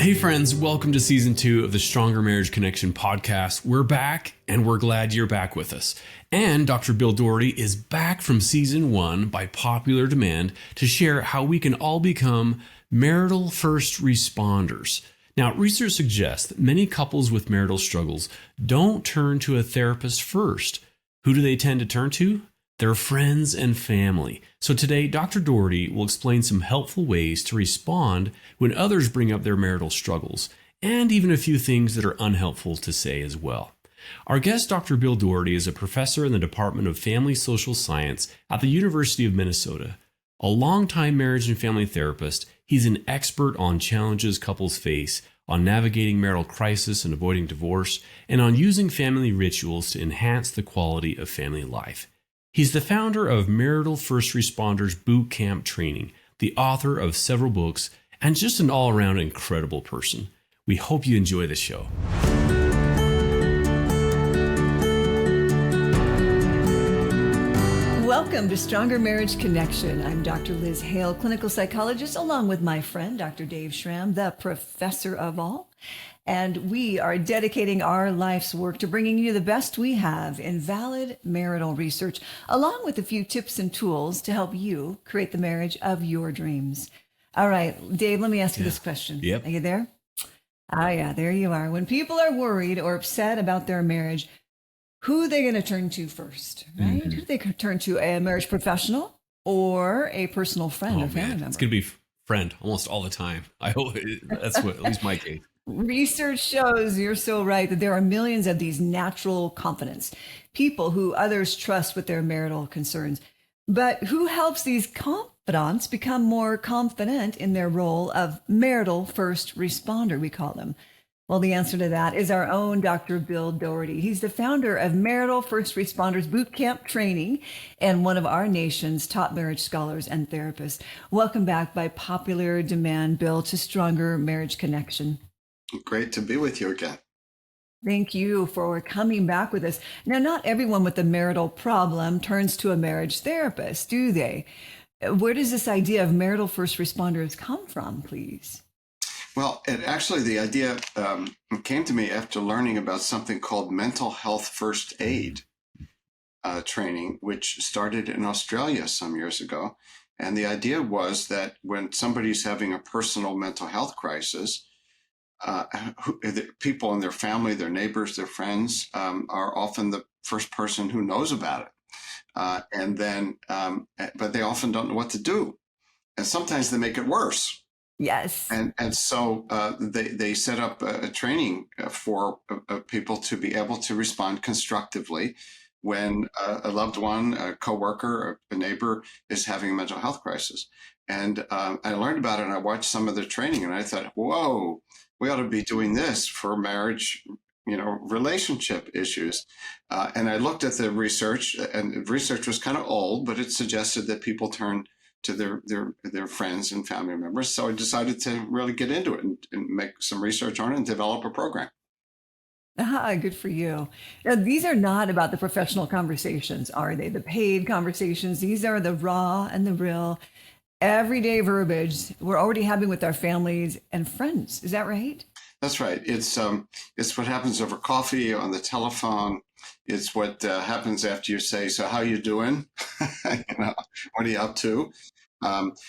Hey friends, welcome to season 2 of the Stronger Marriage Connection podcast. We're back and we're glad you're back with us. And Dr. Bill Doherty is back from season 1 by popular demand to share how we can all become marital first responders. Now, research suggests that many couples with marital struggles don't turn to a therapist first. Who do they tend to turn to? Their friends and family. So today, Dr. Doherty will explain some helpful ways to respond when others bring up their marital struggles, and even a few things that are unhelpful to say as well. Our guest, Dr. Bill Doherty, is a professor in the Department of Family Social Science at the University of Minnesota. A longtime marriage and family therapist, he's an expert on challenges couples face, on navigating marital crisis and avoiding divorce, and on using family rituals to enhance the quality of family life. He's the founder of Marital First Responders Boot Camp Training, the author of several books, and just an all-around incredible person. We hope you enjoy the show. Welcome to Stronger Marriage Connection. I'm Dr. Liz Hale, clinical psychologist, along with my friend, Dr. Dave Schramm, the professor of all. And we are dedicating our life's work to bringing you the best we have in valid marital research, along with a few tips and tools to help you create the marriage of your dreams. All right, Dave, let me ask you this question. Yep. Are you there? Yeah, there you are. When people are worried or upset about their marriage, who are they going to turn to first, right? Who do they turn to, a marriage professional or a personal friend or family member? It's going to be friend almost all the time. I hope that's what, at least my case. Research shows, you're so right, that there are millions of these natural confidants, people who others trust with their marital concerns. But who helps these confidants become more confident in their role of marital first responder, we call them? Well, the answer to that is our own Dr. Bill Doherty. He's the founder of Marital First Responders Boot Camp Training and one of our nation's top marriage scholars and therapists. Welcome back by popular demand, Bill, to Stronger Marriage Connection. Great to be with you again. Thank you for coming back with us. Now, not everyone with a marital problem turns to a marriage therapist, do they? Where does this idea of marital first responders come from, please? Well, the idea came to me after learning about something called mental health first aid training, which started in Australia some years ago. And the idea was that when somebody's having a personal mental health crisis, the people in their family, their neighbors, their friends are often the first person who knows about it. But they often don't know what to do. And sometimes they make it worse. Yes. And so they set up a training for people to be able to respond constructively when a loved one, a coworker, a neighbor is having a mental health crisis. And I learned about it and I watched some of the training and I thought, whoa, we ought to be doing this for marriage, relationship issues. And I looked at the research, and the research was kind of old, but it suggested that people turn to their friends and family members. So I decided to really get into it and make some research on it and develop a program. Good for you. Now, these are not about the professional conversations, are they? The paid conversations. These are the raw and the real everyday verbiage we're already having with our families and friends. Is that right? That's right. It's what happens over coffee, on the telephone. It's what happens after you say, "So how you doing?" What are you up to?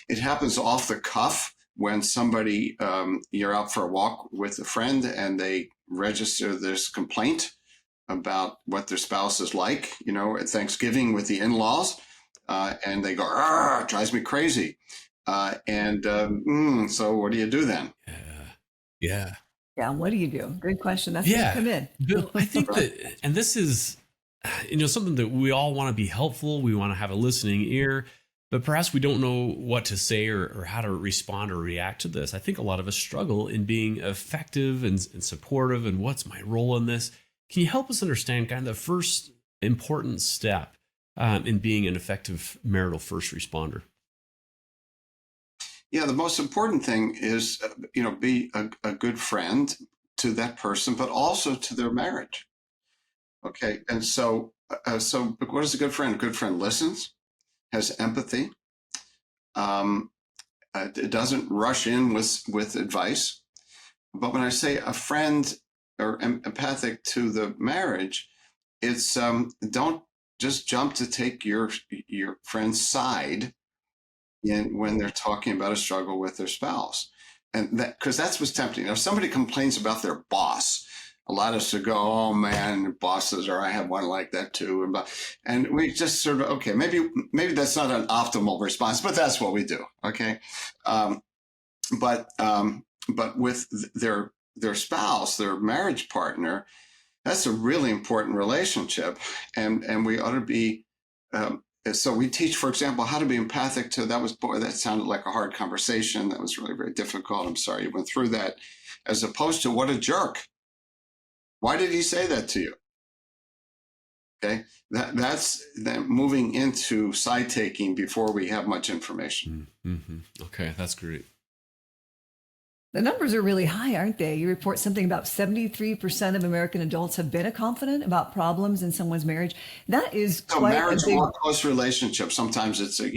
It happens off the cuff when somebody, you're out for a walk with a friend and they register this complaint about what their spouse is like, at Thanksgiving with the in-laws. And they go, it drives me crazy. So what do you do then? Yeah. Yeah, what do you do? Good question. That's where you come in. Bill, I think that, and this is, something that we all want to be helpful. We want to have a listening ear, but perhaps we don't know what to say or how to respond or react to this. I think a lot of us struggle in being effective and supportive and what's my role in this. Can you help us understand kind of the first important step in being an effective marital first responder? Yeah, the most important thing is, be a good friend to that person, but also to their marriage. Okay, and so what is a good friend? A good friend listens, has empathy. It doesn't rush in with advice. But when I say a friend or empathic to the marriage, it's don't just jump to take your friend's side when they're talking about a struggle with their spouse. And that, because that's what's tempting. If somebody complains about their boss, a lot of us would go, "Oh man, bosses," or "I have one like that too," and we just sort of, okay, maybe that's not an optimal response, but that's what we do. Okay, um, but with their spouse, their marriage partner, that's a really important relationship, and we ought to be. So we teach, for example, how to be empathic to, that sounded like a hard conversation. That was really very difficult. I'm sorry you went through that. As opposed to, what a jerk. Why did he say that to you? Okay. That's then moving into side taking before we have much information. Mm-hmm. Okay. That's great. The numbers are really high, aren't they? You report something about 73% of American adults have been confident about problems in someone's marriage. That is So quite marriage a big... or close relationship. Sometimes it's a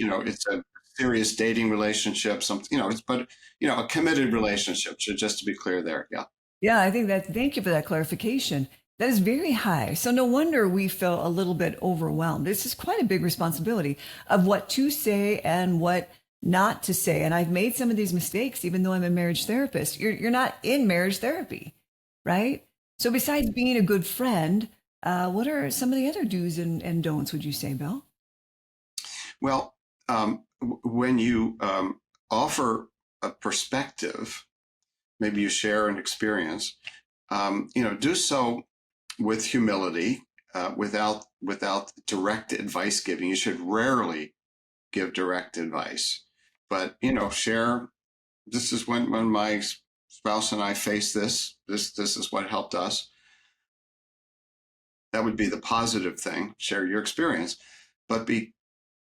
serious dating relationship. A committed relationship. So just to be clear there. Yeah. Yeah, I think that, thank you for that clarification. That is very high. So no wonder we feel a little bit overwhelmed. This is quite a big responsibility of what to say and what not to say. And I've made some of these mistakes, even though I'm a marriage therapist. You're not in marriage therapy, right? So besides being a good friend, what are some of the other do's and don'ts, would you say, Bill? Well, when you offer a perspective, maybe you share an experience, do so with humility, without direct advice giving. You should rarely give direct advice, but share. This is when my spouse and I face this. This is what helped us. That would be the positive thing. Share your experience, but be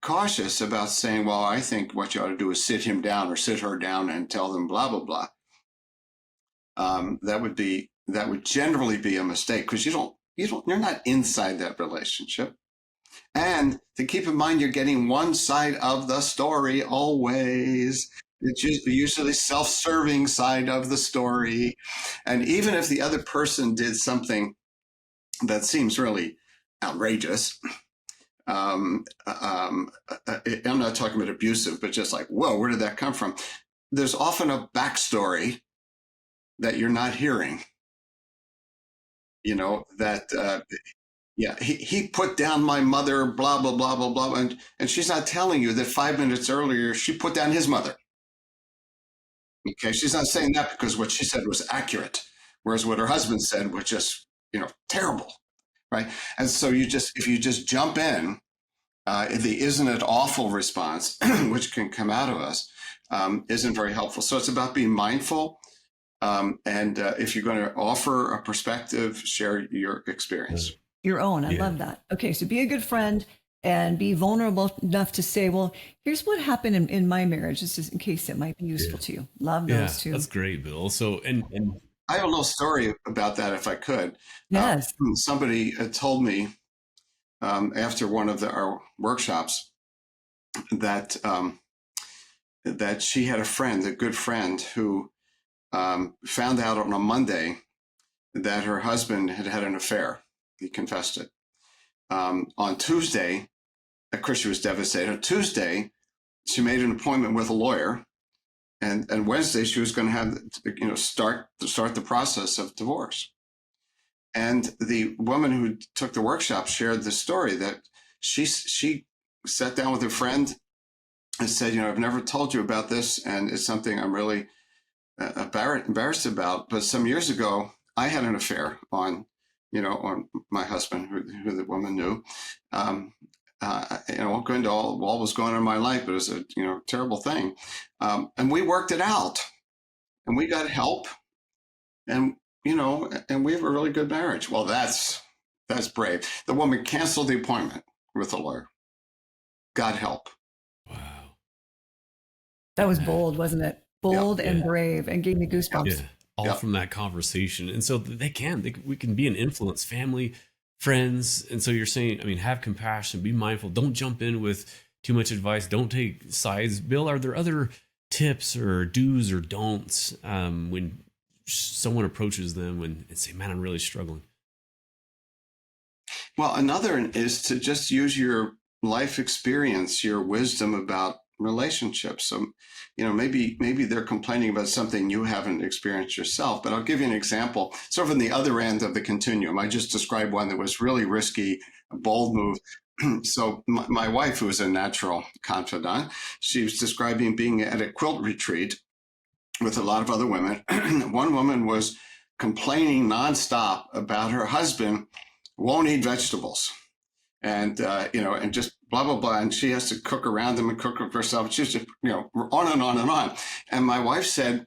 cautious about saying, "Well, I think what you ought to do is sit him down or sit her down and tell them blah blah blah." That would generally be a mistake, because you're not inside that relationship. And to keep in mind, you're getting one side of the story always. It's usually self-serving side of the story. And even if the other person did something that seems really outrageous, I'm not talking about abusive, but just like, whoa, where did that come from? There's often a backstory that you're not hearing. Yeah, he put down my mother, blah, blah, blah, blah, blah. And she's not telling you that 5 minutes earlier, she put down his mother. Okay, she's not saying that because what she said was accurate, whereas what her husband said was just, terrible, right? And so if you just jump in, the "isn't it awful" response, which can come out of us, isn't very helpful. So it's about being mindful. And if you're going to offer a perspective, share your experience. Your own. I love that. Okay, so be a good friend and be vulnerable enough to say, well, here's what happened in my marriage. This is in case it might be useful to you. Love those two. That's great, Bill. So, and I have a little story about that, if I could. Yes. Somebody had told me after one of our workshops that she had a good friend, who found out on a Monday that her husband had an affair. He confessed it. On Tuesday, of course, she was devastated. On Tuesday, she made an appointment with a lawyer, and Wednesday she was going to have, start the process of divorce. And the woman who took the workshop shared the story that she sat down with her friend and said, "I've never told you about this, and it's something I'm really embarrassed about. But some years ago, I had an affair on my husband, who the woman knew. I won't go into all what was going on in my life, but it was a terrible thing. And we worked it out, and we got help, and and we have a really good marriage." Well, that's brave. The woman canceled the appointment with the lawyer. Got help. Wow. That was bold, wasn't it? Bold and brave, and gave me goosebumps. Yeah. All from that conversation. And so we can be an influence, family, friends. And so you're saying, have compassion, be mindful. Don't jump in with too much advice. Don't take sides. Bill, are there other tips or do's or don'ts when someone approaches them and say, man, I'm really struggling? Well, another is to just use your life experience, your wisdom about relationships. So, maybe they're complaining about something you haven't experienced yourself. But I'll give you an example, sort of on the other end of the continuum. I just described one that was really risky, a bold move. So my wife, who is a natural confidant, she was describing being at a quilt retreat with a lot of other women. One woman was complaining nonstop about her husband won't eat vegetables, and just blah blah blah, and she has to cook around them and cook for herself. She's just on and on and on. And my wife said,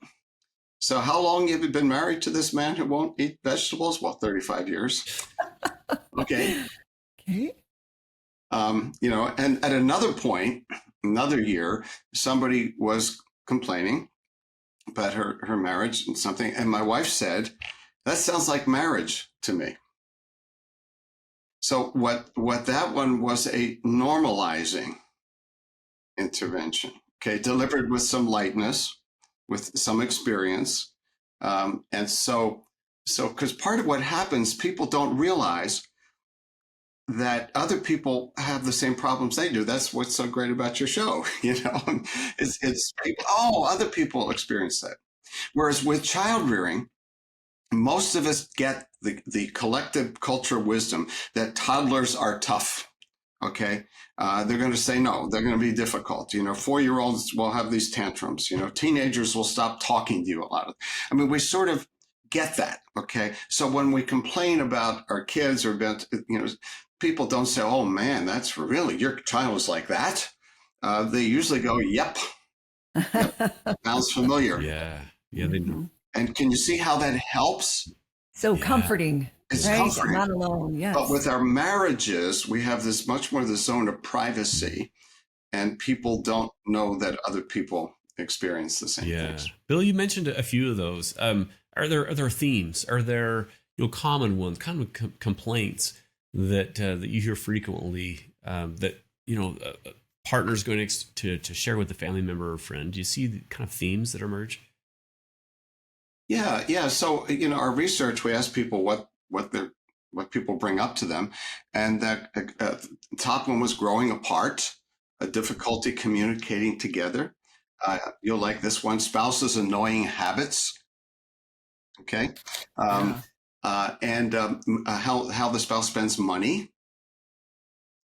"So how long have you been married to this man who won't eat vegetables?" Well, 35 years. Okay. Okay. And at another point, another year, somebody was complaining about her marriage and something, and my wife said, "That sounds like marriage to me." So what that one was, a normalizing intervention, okay, delivered with some lightness, with some experience, and so because part of what happens, people don't realize that other people have the same problems they do. That's what's so great about your show, it's people, other people experience that. Whereas with child rearing, most of us get the collective culture wisdom that toddlers are tough. Okay. They're going to say no. They're going to be difficult. 4-year-olds will have these tantrums. Teenagers will stop talking to you a lot. We sort of get that. Okay. So when we complain about our kids or about, people don't say, "Oh man, that's really, your child is like that." They usually go, "Yep. Sounds familiar." Yeah. Yeah. They know. And can you see how that helps? So comforting, It's right? comforting. Not alone. Yes. But with our marriages, we have this much more the zone of privacy, and people don't know that other people experience the same things. Bill, you mentioned a few of those. Are there themes? Are there common ones, kind of complaints that you hear frequently, that partners going to share with a family member or friend? Do you see the kind of themes that emerge? Yeah. So our research, we ask people what people bring up to them, and that top one was growing apart, a difficulty communicating together. You'll like this one: spouse's annoying habits. Okay. And how the spouse spends money.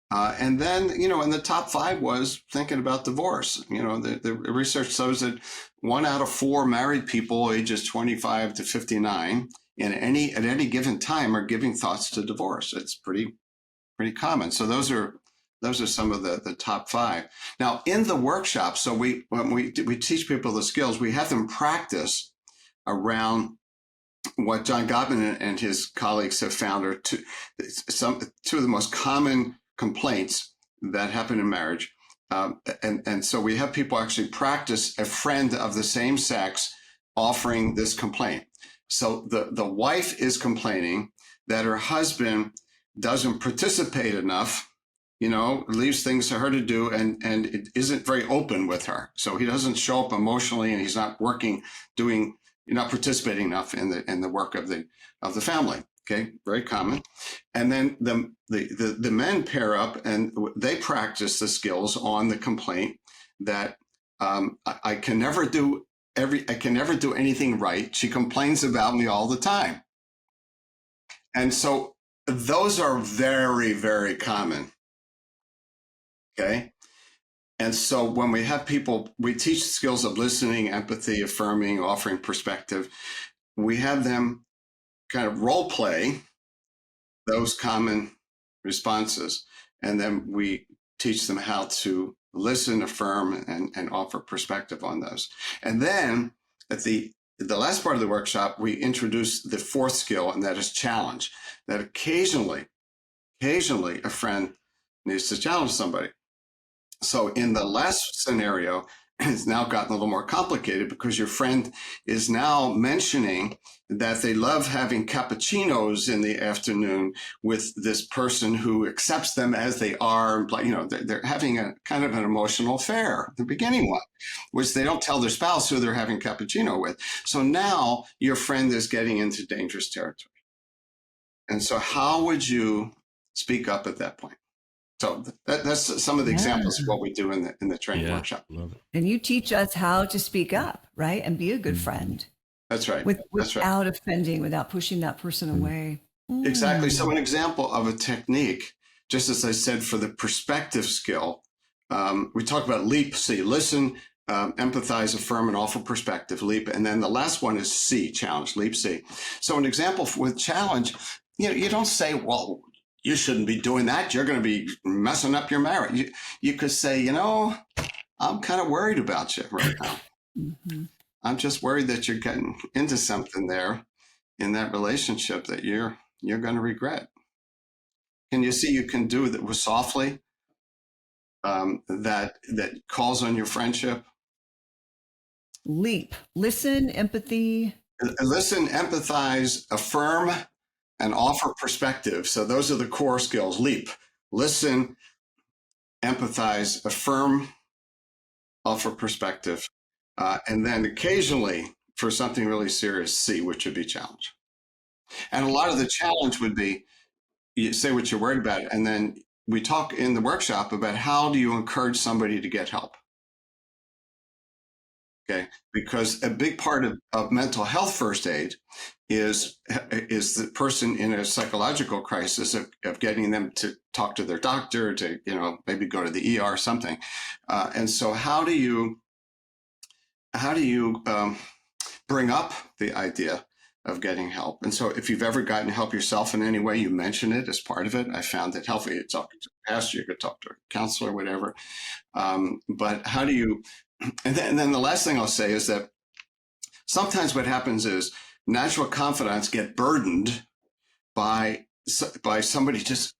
And then, in the top 5 was thinking about divorce. The research shows that 1 out of 4 married people ages 25 to 59 at any given time are giving thoughts to divorce. It's pretty common. So those are some of the top 5. Now in the workshop, so when we teach people the skills, we have them practice around what John Gottman and his colleagues have found are two of the most common complaints that happen in marriage. And so we have people actually practice a friend of the same sex offering this complaint. So the wife is complaining that her husband doesn't participate enough, leaves things for her to do, and it isn't very open with her. So he doesn't show up emotionally, and he's not not participating enough in the work of the family. Okay, very common. And then the men pair up and they practice the skills on the complaint that I can never do anything right. She complains about me all the time. And so those are very, very common. Okay. And so when we have people, we teach skills of listening, empathy, affirming, offering perspective. We have them kind of role play those common responses. And then we teach them how to listen, affirm, and offer perspective on those. And then at the last part of the workshop, we introduce the 4th skill, and that is challenge. That occasionally a friend needs to challenge somebody. So in the last scenario, it's now gotten a little more complicated because your friend is now mentioning that they love having cappuccinos in the afternoon with this person who accepts them as they are. Like, they're having a kind of an emotional affair, the beginning one, which they don't tell their spouse who they're having cappuccino with. So now your friend is getting into dangerous territory. And so how would you speak up at that point? So that's some of the examples of what we do in the training workshop. Love it. And you teach us how to speak up, right? And be a good friend. That's right. Without offending, without pushing that person away. Exactly. So an example of a technique, just as I said, for the perspective skill, we talk about leap, see, listen, empathize, affirm, and offer perspective, leap. And then the last one is see, challenge, leap, see. So an example with challenge, you don't say, well, you shouldn't be doing that. You're going to be messing up your marriage. You could say, I'm kind of worried about you right now. I'm just worried that you're getting into something there in that relationship that you're going to regret. Can you see you can do that with softly, that calls on your friendship? Leap, listen, empathy. Listen, empathize, affirm, and offer perspective. So those are the core skills. Leap, listen, empathize, affirm, offer perspective. And then occasionally, for something really serious, see, which would be challenge. And a lot of the challenge would be, you say what you're worried about, and then we talk in the workshop about how do you encourage somebody to get help. Okay, because a big part of mental health first aid is the person in a psychological crisis of getting them to talk to their doctor, to maybe go to the ER or something. And so how do you bring up the idea of getting help? And so if you've ever gotten help yourself in any way, you mention it as part of it. I found it helpful. You talk to a pastor, you could talk to a counselor, whatever. But how do you, and then the last thing I'll say is that sometimes what happens is natural confidants get burdened by somebody just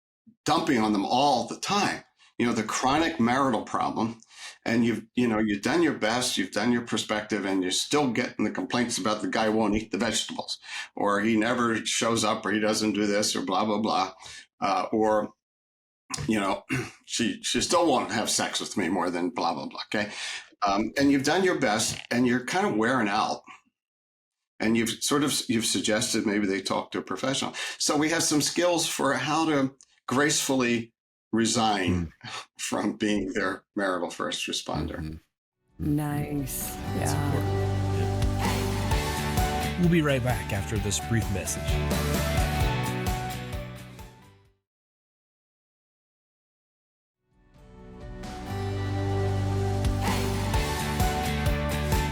dumping on them all the time. The chronic marital problem, and you've done your best, you've done your perspective, and you're still getting the complaints about the guy won't eat the vegetables, or he never shows up, or he doesn't do this, or blah, blah, blah. Or she still won't have sex with me more than blah, blah, blah. Okay. And you've done your best, and you're kind of wearing out. And you've suggested maybe they talk to a professional. So we have some skills for how to gracefully resign from being their marital first responder. Nice. That's important. Yeah. We'll be right back after this brief message.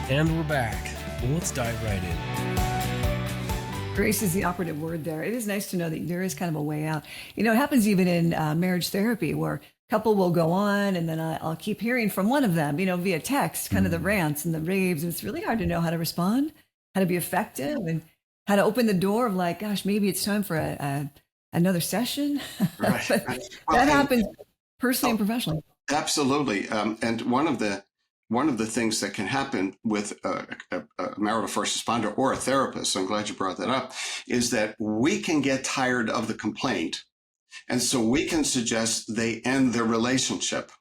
And we're back. Well, let's dive right in. Grace is the operative word there. It is nice to know that there is kind of a way out. It happens even in marriage therapy where a couple will go on and then I'll keep hearing from one of them, via text, kind of the rants and the raves. And it's really hard to know how to respond, how to be effective, and how to open the door of like, gosh, maybe it's time for another session. Right. That happens personally and professionally. Absolutely. And one of the things that can happen with a marital first responder or a therapist, so I'm glad you brought that up, is that we can get tired of the complaint. And so we can suggest they end their relationship.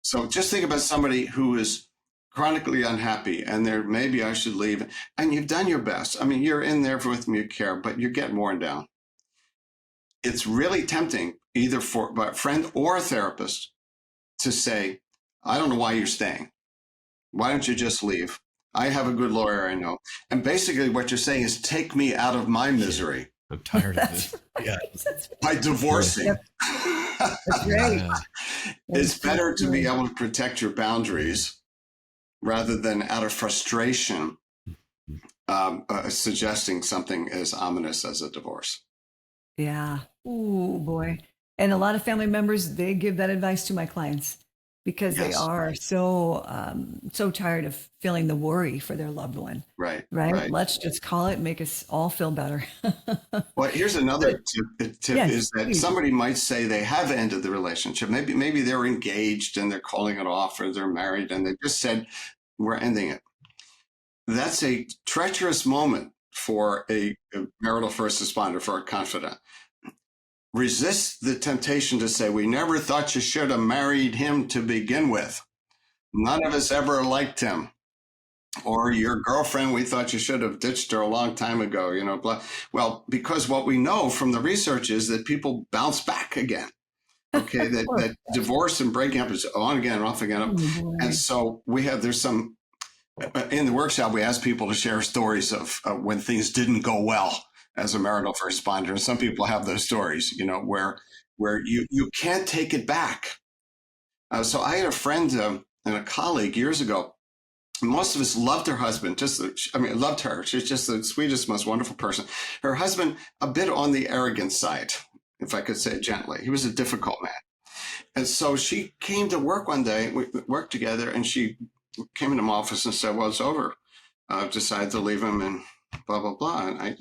So just think about somebody who is chronically unhappy and maybe I should leave. And you've done your best. I mean, you're in there with me, you care, but you're getting worn down. It's really tempting either for a friend or a therapist to say, I don't know why you're staying. Why don't you just leave? I have a good lawyer, I know. And basically what you're saying is take me out of my misery. I'm tired of this. Yeah. By divorcing. Yep. That's right. Yeah. It's better to be able to protect your boundaries rather than out of frustration suggesting something as ominous as a divorce. Yeah. Oh boy. And a lot of family members, they give that advice to my clients. because they Yes. are so tired of feeling the worry for their loved one, Right. right? Right. Let's just call it, make us all feel better. Well, here's But another tip yes, is that please. somebody might say they have ended the relationship. Maybe they're engaged and they're calling it off, or they're married and they just said, we're ending it. That's a treacherous moment for a marital first responder, for a confidant. Resist the temptation to say, we never thought you should have married him to begin with. None of us ever liked him. Or your girlfriend, we thought you should have ditched her a long time ago, blah. Well, because what we know from the research is that people bounce back again. Okay, Or, that divorce and breaking up is on again, off again. oh And boy. so there's some, in the workshop, we ask people to share stories of when things didn't go well as a marital first responder. And some people have those stories, where you can't take it back. So I had a friend and a colleague years ago. Most of us loved her husband. Loved her. She's just the sweetest, most wonderful person. Her husband, a bit on the arrogant side, if I could say it gently. He was a difficult man. And so she came to work one day, we worked together, and she came into my office and said, well, it's over. I've decided to leave him and blah, blah, blah. And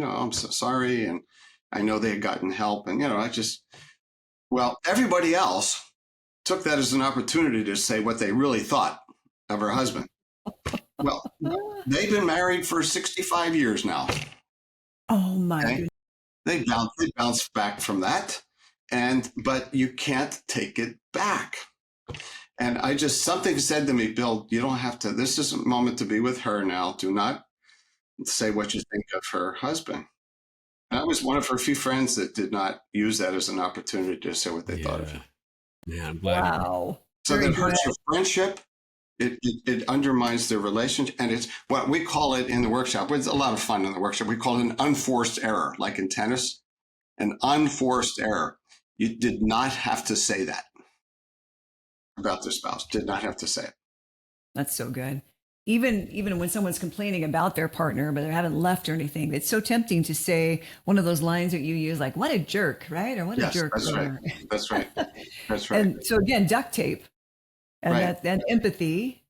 I'm so sorry. And I know they had gotten help. And, everybody else took that as an opportunity to say what they really thought of her husband. Well, they've been married for 65 years now. Oh my Okay? goodness. They bounced back from that. But you can't take it back. And something said to me, Bill, you don't have to, this is a moment to be with her now. Do not say what you think of her husband. And I was one of her few friends that did not use that as an opportunity to say what they thought of him. Yeah, I'm glad. Wow. So Very that hurts good. your friendship. It undermines their relationship. And it's what we call it in the workshop. It's a lot of fun in the workshop. We call it an unforced error, like in tennis, an unforced error. You did not have to say that about their spouse. Did not have to say it. That's so good. Even when someone's complaining about their partner, but they haven't left or anything, it's so tempting to say one of those lines that you use, like "What a jerk," right? Or "What a Yes, jerk." that's right. That's right. That's right. And so again, duct tape and Right. that empathy.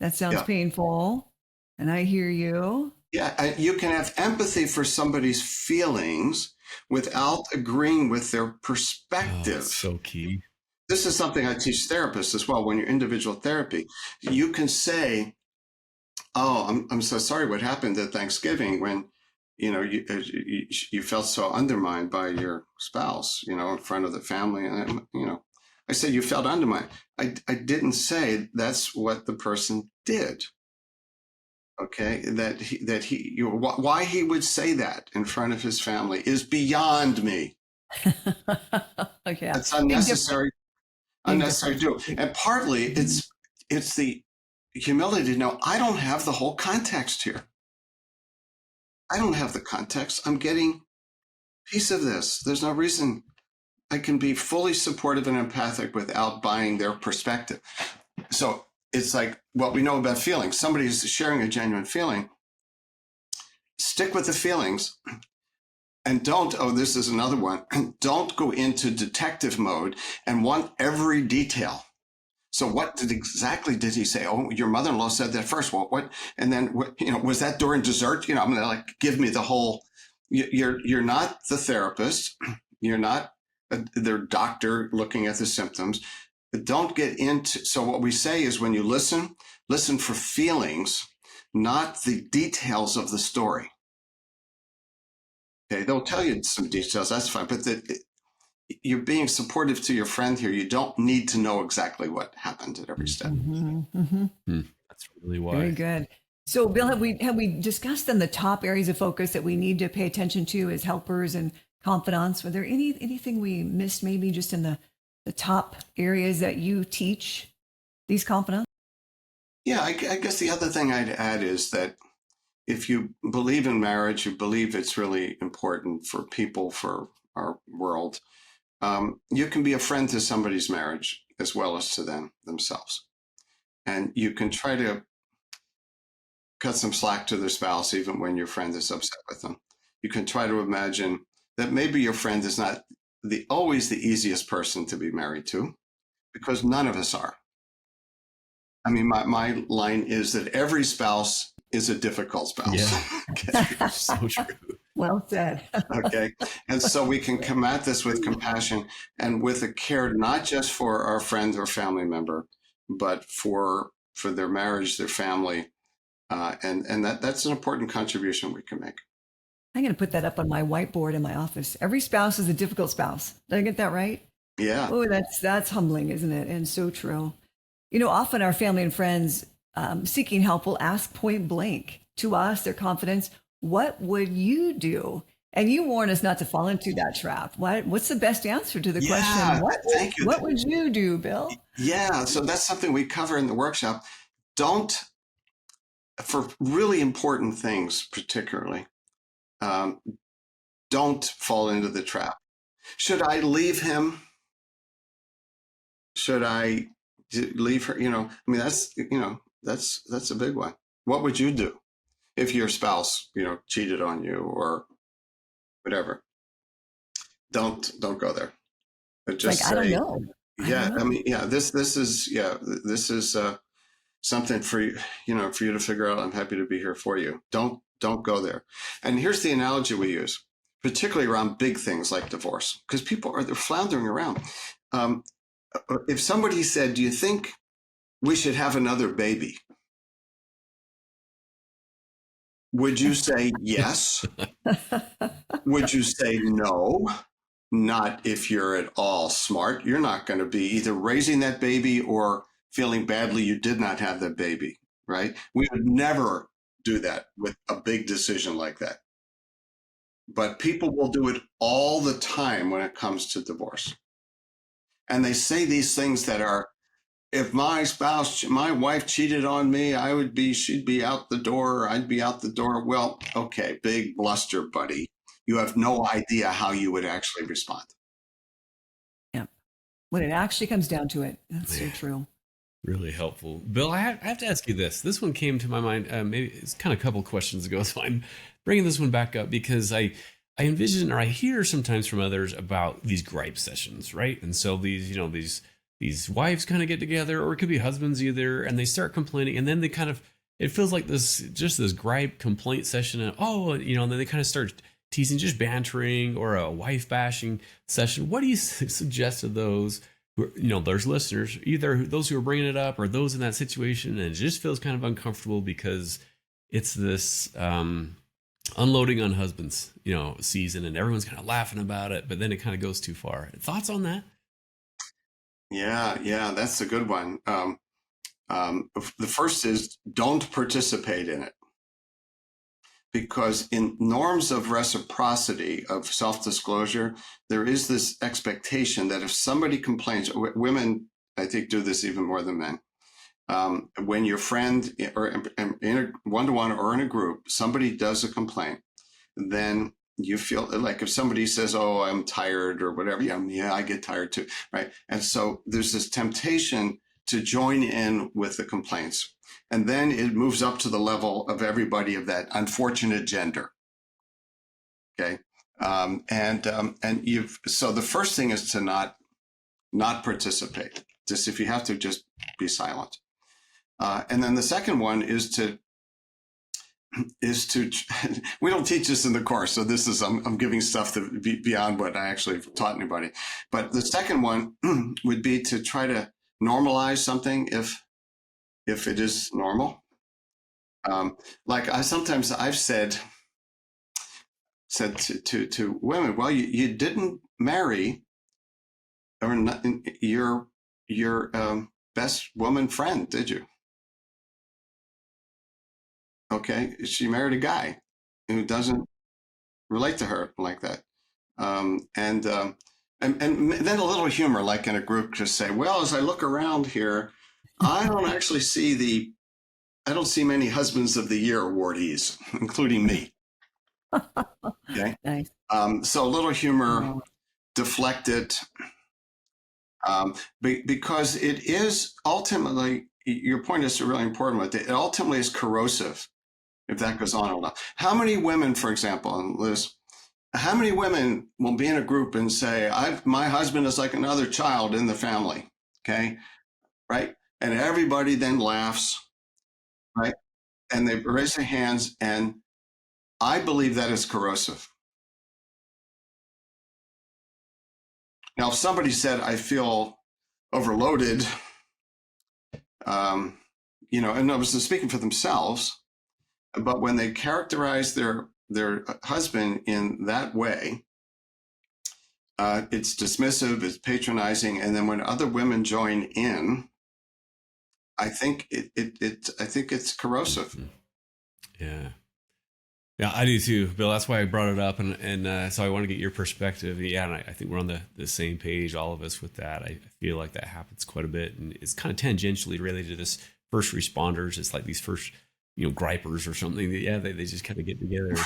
That sounds Yeah. painful, and I hear you. Yeah. You can have empathy for somebody's feelings without agreeing with their Oh, perspective. that's so key. This is something I teach therapists as well. When you're individual therapy, you can say, "Oh, I'm so sorry. What happened at Thanksgiving when, you felt so undermined by your spouse, in front of the family, and I said you felt undermined. I didn't say that's what the person did. Okay, why he would say that in front of his family is beyond me. Okay, That's big difference. Big unnecessary to difference. do. And partly it's the humility to know I don't have the whole context here. I don't have the context. I'm getting a piece of this. There's no reason I can be fully supportive and empathic without buying their perspective. So it's like what we know about feelings. Somebody who's sharing a genuine feeling, stick with the feelings. And this is another one, don't go into detective mode and want every detail. So what exactly did he say? Oh, your mother-in-law said that first. Well, what? And then, was that during dessert? I'm going to give me the whole, you're not the therapist. You're not their doctor looking at the symptoms. Don't get into, so what we say is when you listen for feelings, not the details of the story. Okay, they'll tell you some details, that's fine, but you're being supportive to your friend here. You don't need to know exactly what happened at every step. That's really why. Very good. So, Bill, have we discussed then the top areas of focus that we need to pay attention to as helpers and confidants? Were there anything we missed, maybe just in the top areas that you teach these confidants? Yeah, I guess the other thing I'd add is that if you believe in marriage, you believe it's really important for people, for our world, you can be a friend to somebody's marriage as well as to themselves. And you can try to cut some slack to their spouse, even when your friend is upset with them. You can try to imagine that maybe your friend is not always the easiest person to be married to, because none of us are. I mean, my line is that every spouse is a difficult spouse. Yeah. Okay. So true. Well said. Okay. And so we can come at this with compassion and with a care, not just for our friend or family member, but for their marriage, their family. And that's an important contribution we can make. I'm going to put that up on my whiteboard in my office. Every spouse is a difficult spouse. Did I get that right? Yeah. Oh, that's humbling, isn't it? And so true. You know, often our family and friends seeking help will ask point blank to us, their confidence, what would you do? And you warn us not to fall into that trap. What's the best answer to the question? Thank you. What would you do, Bill? Yeah. So that's something we cover in the workshop. For really important things, particularly, don't fall into the trap. Should I leave him? Should I leave her? I mean, that's a big one. What would you do if your spouse, cheated on you or whatever? Don't go there. But just I don't know. I mean, this is something for you, for you to figure out. I'm happy to be here for you. Don't go there. And here's the analogy we use, particularly around big things like divorce, because they're floundering around. If somebody said, do you think we should have another baby? Would you say yes? Would you say no? Not if you're at all smart. You're not going to be either raising that baby or feeling badly you did not have that baby, right? We would never do that with a big decision like that. But people will do it all the time when it comes to divorce. And they say these things that are, if my wife cheated on me, she'd be out the door, or I'd be out the door. Well, okay, big bluster, buddy. You have no idea how you would actually respond. Yeah. When it actually comes down to it, that's so true. Really helpful. Bill, I have to ask you this. This one came to my mind, maybe it's kind of a couple questions ago, so I'm bringing this one back up because I envision, or I hear sometimes from others about these gripe sessions, right? And so these wives kind of get together, or it could be husbands either, and they start complaining, and then they it feels like this gripe complaint session, and and then they kind of start teasing, just bantering, or a wife bashing session. What do you suggest to those there's listeners, either those who are bringing it up or those in that situation, and it just feels kind of uncomfortable because it's this unloading on husbands, season, and everyone's kind of laughing about it, but then it kind of goes too far. Thoughts on that? Yeah, that's a good one. The first is don't participate in it. Because in norms of reciprocity, of self-disclosure, there is this expectation that if somebody complains, women, I think, do this even more than men. When your friend, or in a one-to-one or in a group, somebody does a complaint, then you feel like if somebody says, oh, I'm tired or whatever, yeah, I get tired too, right? And so there's this temptation to join in with the complaints. And then it moves up to the level of everybody of that unfortunate gender. Okay. So the first thing is to not participate. Just if you have to, just be silent. And then the second one is to we don't teach this in the course. So this is, I'm giving stuff that beyond what I actually taught anybody. But the second one would be to try to normalize something if it is normal. Like I've said to women, well, you didn't marry or not, your best woman friend, did you? Okay, she married a guy who doesn't relate to her like that. And then a little humor, like in a group, just say, well, as I look around here, I don't see many Husbands of the Year awardees, including me. Okay. Nice. So a little humor, deflect it, because it is ultimately, your point is a really important one. It ultimately is corrosive if that goes on enough. How many women, for example, and Liz, how many women will be in a group and say, my husband is like another child in the family, okay? Right? And everybody then laughs, right? And they raise their hands. And I believe that is corrosive. Now, if somebody said, I feel overloaded, and I was speaking for themselves, but when they characterize their husband in that way, it's dismissive, it's patronizing, and then when other women join in, I think I think it's corrosive. Yeah. Yeah, I do too, Bill. That's why I brought it up, and so I want to get your perspective. Yeah, and I think we're on the same page, all of us, with that. I feel like that happens quite a bit, and it's kind of tangentially related to this first responders. It's like these first, gripers or something. Yeah, they just kind of get together and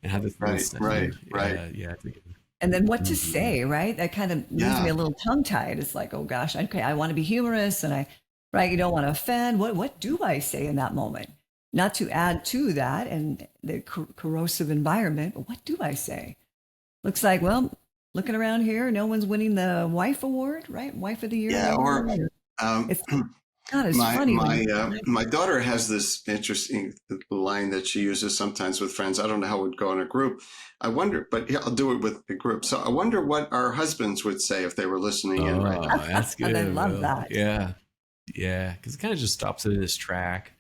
have this right. Yeah. And then what to say, right? That kind of leaves me a little tongue-tied. It's like, oh gosh, okay, I want to be humorous, and you don't want to offend. What do I say in that moment? Not to add to that and the corrosive environment, but what do I say? Looks like, well, looking around here, no one's winning the wife award, right? Wife of the year. Yeah, or it's not as funny. My daughter has this interesting line that she uses sometimes with friends. I don't know how it would go in a group. I wonder, but yeah, I'll do it with a group. So I wonder what our husbands would say if they were listening in right now. That's good. I love that. Yeah. Yeah. Because it kind of just stops it in its track.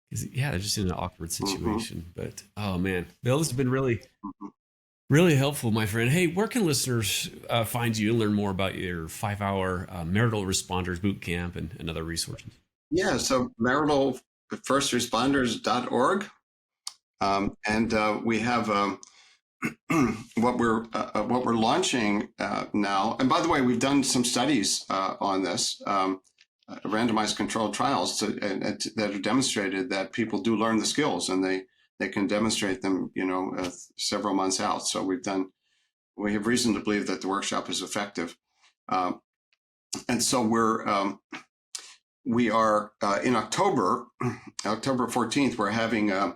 They're just in an awkward situation. But oh man, Bill, this has been really, really helpful, my friend. Hey, where can listeners find you and learn more about your 5-hour marital responders boot camp and other resources? Yeah, so maritalfirstresponders.org, and we have what we're launching now. And by the way, we've done some studies on this. Randomized controlled trials that have demonstrated that people do learn the skills, and they can demonstrate them, several months out. So we have reason to believe that the workshop is effective. And so we are in October 14th, we're having a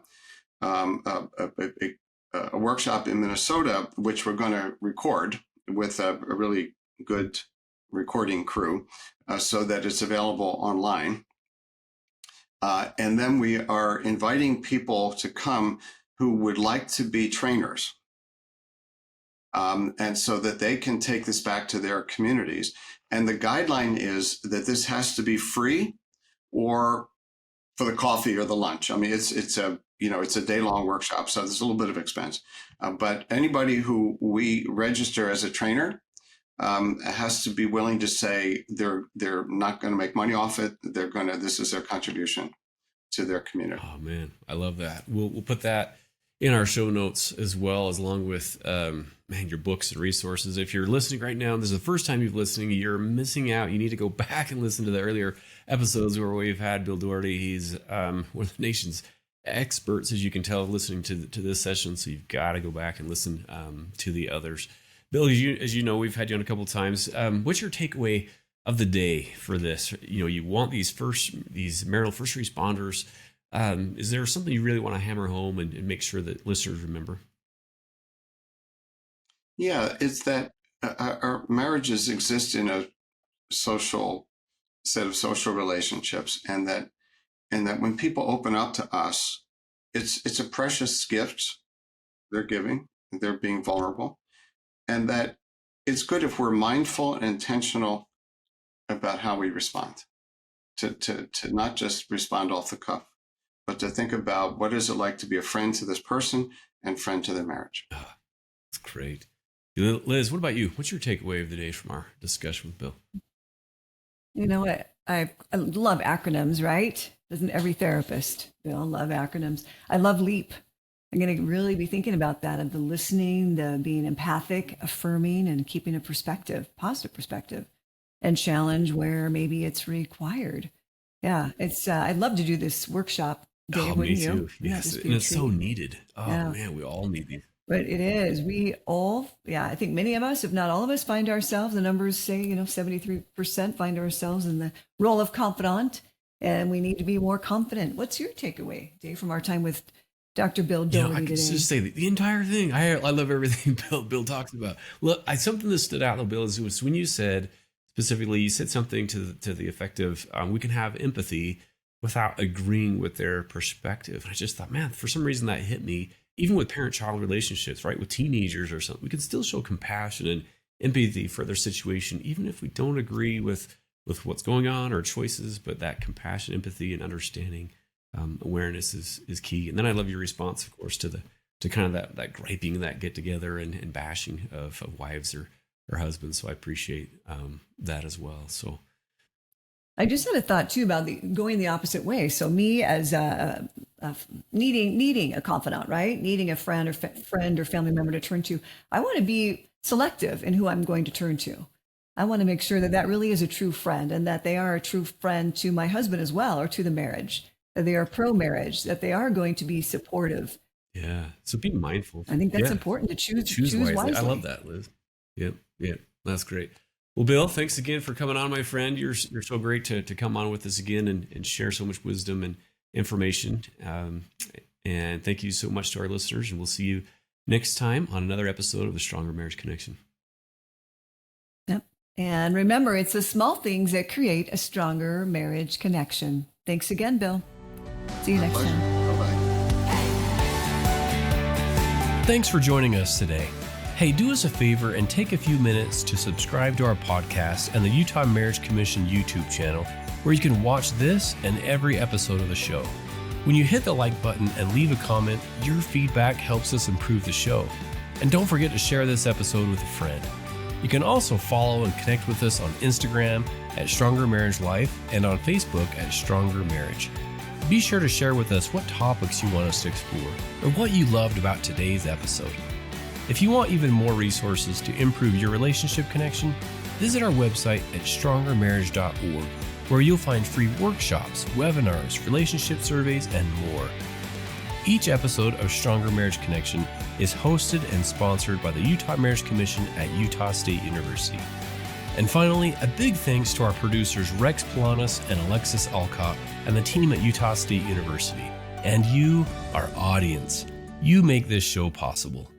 workshop in Minnesota, which we're going to record with a really good recording crew, so that it's available online. And then we are inviting people to come who would like to be trainers, and so that they can take this back to their communities. And the guideline is that this has to be free or for the coffee or the lunch. I mean, it's a day-long workshop, so there's a little bit of expense. But anybody who we register as a trainer has to be willing to say they're not going to make money off it. This is their contribution to their community. Oh man, I love that. We'll put that in our show notes as well, as along with your books and resources. If you're listening right now and this is the first time you've listening, you're missing out. You need to go back and listen to the earlier episodes where we've had Bill Doherty. He's one of the nation's experts, as you can tell, listening to this session. So you've got to go back and listen to the others. Bill, as you know, we've had you on a couple of times. What's your takeaway of the day for this? You want these marital first responders. Is there something you really want to hammer home and make sure that listeners remember? Yeah, it's that our marriages exist in a social set of social relationships, and that when people open up to us, it's a precious gift they're giving. They're being vulnerable. And that it's good if we're mindful and intentional about how we respond, to not just respond off the cuff, but to think about what is it like to be a friend to this person and friend to their marriage. Oh, that's great. Liz, what about you? What's your takeaway of the day from our discussion with Bill? You know what? I love acronyms, right? Doesn't every therapist? Bill, love acronyms. I love LEAP. I'm going to really be thinking about that, of the listening, the being empathic, affirming, and keeping a perspective, positive perspective, and challenge where maybe it's required. Yeah, I'd love to do this workshop, Dave. Me too. Yes, and it's so needed. Oh man, we all need these. But it is. We all, I think many of us, if not all of us, find ourselves, the numbers say, 73% find ourselves in the role of confidant, and we need to be more confident. What's your takeaway, Dave, from our time with Dr. Bill Doherty I can today? just say the entire thing. I love everything Bill talks about. Look, something that stood out, though, Bill, was when you said specifically, you said something to the effect of we can have empathy without agreeing with their perspective. And I just thought, man, for some reason that hit me. Even with parent-child relationships, right, with teenagers or something, we can still show compassion and empathy for their situation, even if we don't agree with what's going on or choices. But that compassion, empathy, and understanding, awareness is key. And then I love your response, of course, to kind of that griping, that get together and bashing of wives or husbands. So I appreciate that as well. So I just had a thought too about going the opposite way. So me as needing a confidant, right? Needing a friend or family member to turn to. I want to be selective in who I'm going to turn to. I want to make sure that really is a true friend, and that they are a true friend to my husband as well, or to the marriage, that they are pro-marriage, that they are going to be supportive. yeah, so be mindful. I think that's Yeah. important to choose wisely. wisely. I love that, Liz. Yep, that's great. Well, Bill, thanks again for coming on, my friend. You're so great to come on with us again and share so much wisdom and information. And thank you so much to our listeners, and we'll see you next time on another episode of the Stronger Marriage Connection. Yep. And remember, it's the small things that create a stronger marriage connection. Thanks again, Bill. See you next Pleasure. time. Bye-bye. Thanks for joining us today. Hey, do us a favor and take a few minutes to subscribe to our podcast and the Utah Marriage Commission YouTube channel, where you can watch this and every episode of the show. When you hit the like button and leave a comment, your feedback helps us improve the show. And don't forget to share this episode with a friend. You can also follow and connect with us on Instagram at Stronger Marriage Life and on Facebook at Stronger Marriage. Be sure to share with us what topics you want us to explore or what you loved about today's episode. If you want even more resources to improve your relationship connection, visit our website at strongermarriage.org, where you'll find free workshops, webinars, relationship surveys, and more. Each episode of Stronger Marriage Connection is hosted and sponsored by the Utah Marriage Commission at Utah State University. And finally, a big thanks to our producers Rex Polanis and Alexis Alcott and the team at Utah State University. And you, our audience, you make this show possible.